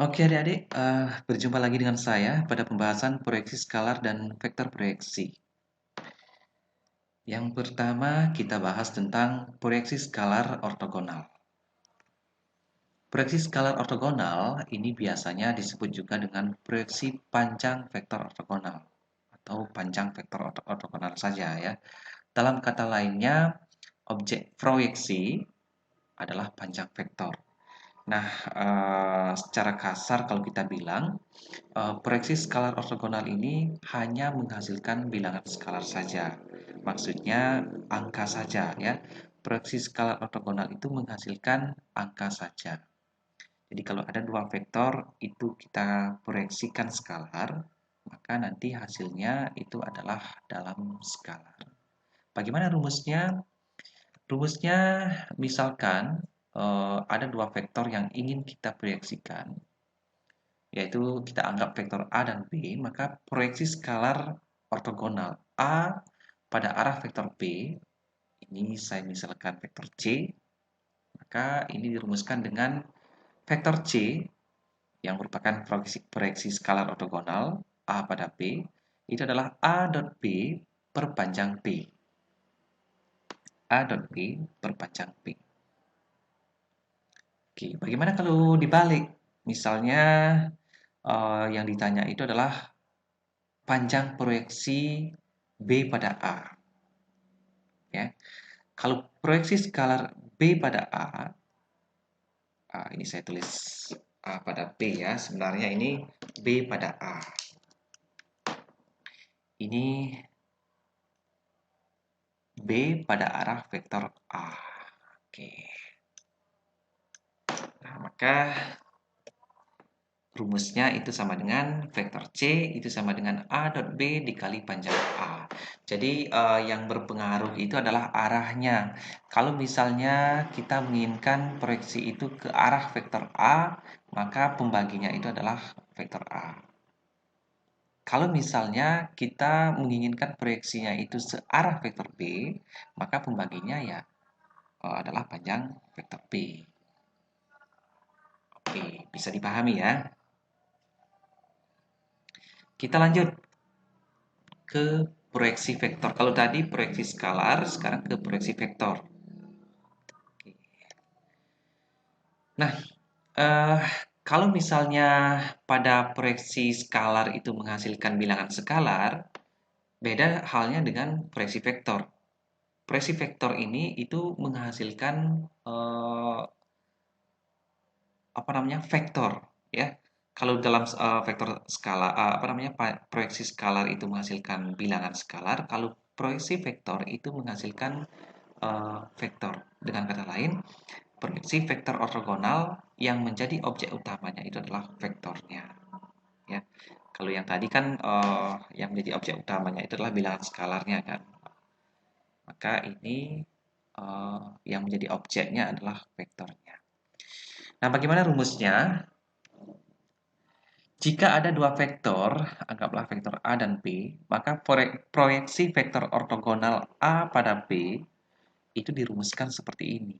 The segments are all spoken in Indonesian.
Oke adik-adik, berjumpa lagi dengan saya pada pembahasan proyeksi skalar dan vektor proyeksi. Yang pertama kita bahas tentang proyeksi skalar ortogonal. Proyeksi skalar ortogonal ini biasanya disebut juga dengan proyeksi panjang vektor ortogonal atau panjang vektor ortogonal saja ya. Dalam kata lainnya, objek proyeksi adalah panjang vektor. Nah, secara kasar kalau kita bilang, proyeksi skalar ortogonal ini hanya menghasilkan bilangan skalar saja. Maksudnya angka saja ya. Proyeksi skalar ortogonal itu menghasilkan angka saja. Jadi kalau ada dua vektor itu kita proyeksikan skalar, maka nanti hasilnya itu adalah dalam skalar. Bagaimana rumusnya? Rumusnya misalkan ada dua vektor yang ingin kita proyeksikan, yaitu kita anggap vektor A dan B, maka proyeksi skalar ortogonal A pada arah vektor B, ini saya misalkan vektor C, maka ini dirumuskan dengan vektor C yang merupakan proyeksi skalar ortogonal A pada B, itu adalah A dot B perpanjang B. A dot B perpanjang B. Oke, bagaimana kalau dibalik? Misalnya yang ditanya itu adalah panjang proyeksi B pada A. Ya, kalau proyeksi skalar B pada A, ini saya tulis A pada B ya. Sebenarnya ini B pada A. Ini B pada arah vektor A. Oke. Nah, maka rumusnya itu sama dengan vektor C itu sama dengan A dot B dikali panjang A. Jadi yang berpengaruh itu adalah arahnya. Kalau misalnya kita menginginkan proyeksi itu ke arah vektor A, maka pembaginya itu adalah vektor A. Kalau misalnya kita menginginkan proyeksinya itu searah vektor B, maka pembaginya ya adalah panjang vektor B. Oke, bisa dipahami ya. Kita lanjut ke proyeksi vektor. Kalau tadi proyeksi skalar, sekarang ke proyeksi vektor. Nah, kalau misalnya pada proyeksi skalar itu menghasilkan bilangan skalar, beda halnya dengan proyeksi vektor. Proyeksi vektor ini itu menghasilkan vektor ya. Kalau dalam vektor skala proyeksi skalar itu menghasilkan bilangan skalar, kalau proyeksi vektor itu menghasilkan vektor. Dengan kata lain, proyeksi vektor ortogonal yang menjadi objek utamanya itu adalah vektornya. Ya, kalau yang tadi kan yang menjadi objek utamanya itu adalah bilangan skalarnya kan. Maka ini yang menjadi objeknya adalah vektornya. Nah, bagaimana rumusnya? Jika ada dua vektor, anggaplah vektor A dan B, maka proyeksi vektor ortogonal A pada B itu dirumuskan seperti ini.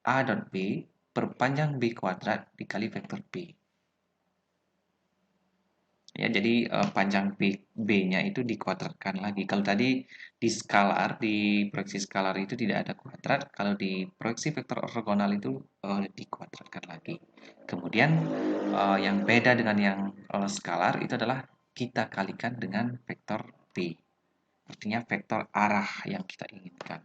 A dot B perpanjang B kuadrat dikali vektor B. Ya, jadi panjang B-nya itu dikuadratkan lagi. Kalau tadi di skalar, di proyeksi skalar itu tidak ada kuadrat. Kalau di proyeksi vektor ortogonal itu dikuadratkan lagi. Kemudian yang beda dengan yang skalar itu adalah kita kalikan dengan vektor B. Artinya vektor arah yang kita inginkan.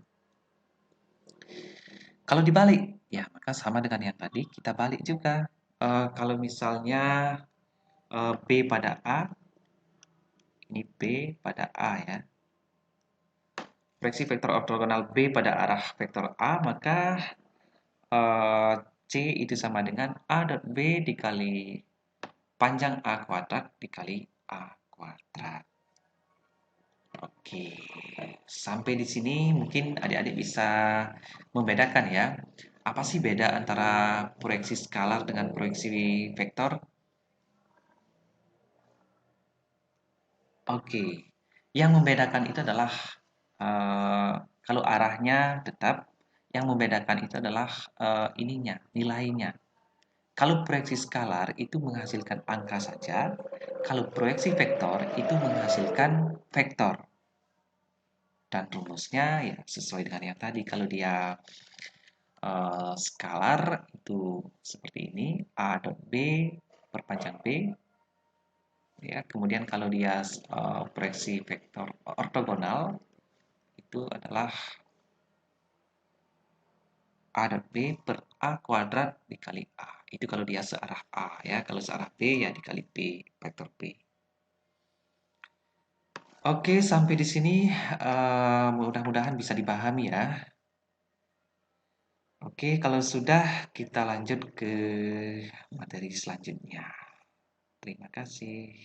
Kalau dibalik, ya maka sama dengan yang tadi, kita balik juga. Kalau misalnya B pada A, ini B pada A ya. Proyeksi vektor ortogonal B pada arah vektor A, maka C itu sama dengan A dot B dikali panjang A kuadrat dikali A kuadrat. Oke, sampai di sini mungkin adik-adik bisa membedakan ya. Apa sih beda antara proyeksi skalar dengan proyeksi vektor? Oke, yang membedakan itu adalah kalau arahnya tetap, yang membedakan itu adalah ininya, nilainya. Kalau proyeksi skalar itu menghasilkan angka saja, kalau proyeksi vektor itu menghasilkan vektor. Dan rumusnya ya sesuai dengan yang tadi. Kalau dia skalar itu seperti ini, A dot B perpanjang B. Ya, kemudian kalau dia proyeksi vektor ortogonal itu adalah A dot B per A kuadrat dikali A. Itu kalau dia searah A ya. Kalau searah B ya dikali B, vektor B. Oke, sampai di sini mudah-mudahan bisa dipahami ya. Oke, kalau sudah kita lanjut ke materi selanjutnya. Terima kasih.